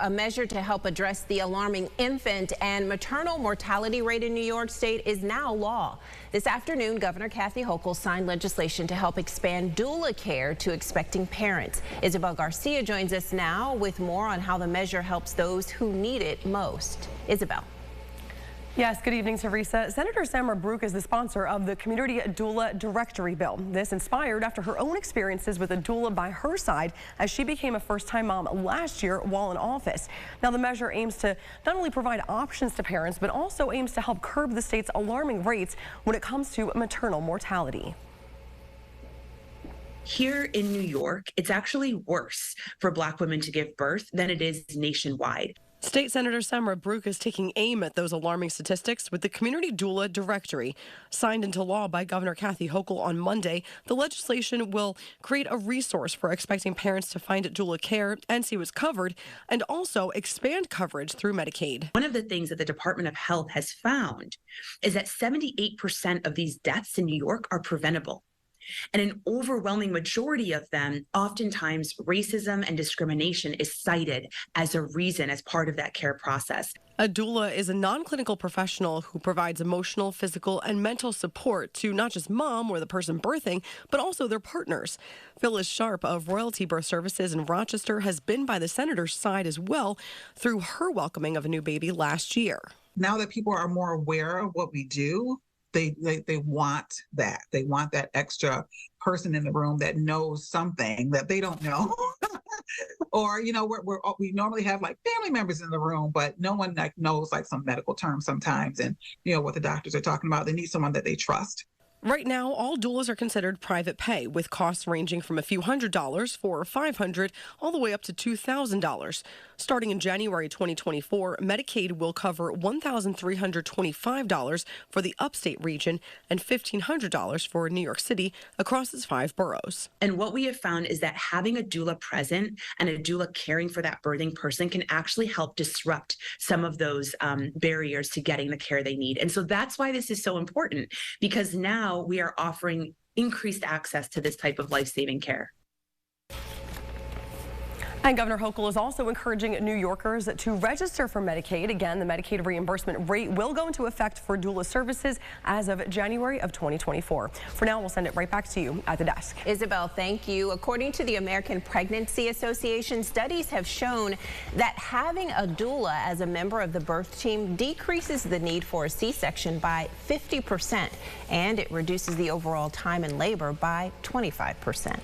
A measure to help address the alarming infant and maternal mortality rate in New York State is now law. This afternoon, Governor Kathy Hochul signed legislation to help expand doula care to expecting parents. Isabel Garcia joins us now with more on how the measure helps those who need it most. Isabel. Yes, good evening, Teresa. Senator Samara Brook is the sponsor of the Community Doula Directory Bill. This inspired after her own experiences with a doula by her side as she became a first-time mom last year while in office. Now, the measure aims to not only provide options to parents, but also aims to help curb the state's alarming rates when it comes to maternal mortality. Here in New York, it's actually worse for Black women to give birth than it is nationwide. State Senator Samara Brook is taking aim at those alarming statistics with the Community Doula Directory. Signed into law by Governor Kathy Hochul on Monday, the legislation will create a resource for expecting parents to find doula care and see what's covered, and also expand coverage through Medicaid. One of the things that the Department of Health has found is that 78% of these deaths in New York are preventable. And an overwhelming majority of them, oftentimes racism and discrimination is cited as a reason as part of that care process. A doula is a non-clinical professional who provides emotional, physical, and mental support to not just mom or the person birthing, but also their partners. Phyllis Sharp of Royalty Birth Services in Rochester has been by the senator's side as well through her welcoming of a new baby last year. Now that people are more aware of what we do, they want that. They want that extra person in the room that knows something that they don't know. Or, you know, we normally have like family members in the room, but no one like knows like some medical terms sometimes and, you know, what the doctors are talking about. They need someone that they trust. Right now, all doulas are considered private pay, with costs ranging from a few $100s for $500 all the way up to $2,000. Starting in January 2024, Medicaid will cover $1,325 for the upstate region and $1,500 for New York City across its 5 boroughs. And what we have found is that having a doula present and a doula caring for that birthing person can actually help disrupt some of those barriers to getting the care they need. And so that's why this is so important, because now we are offering increased access to this type of life-saving care. And Governor Hochul is also encouraging New Yorkers to register for Medicaid. Again, the Medicaid reimbursement rate will go into effect for doula services as of January of 2024. For now, we'll send it right back to you at the desk. Isabel, thank you. According to the American Pregnancy Association, studies have shown that having a doula as a member of the birth team decreases the need for a C-section by 50%, and it reduces the overall time in labor by 25%.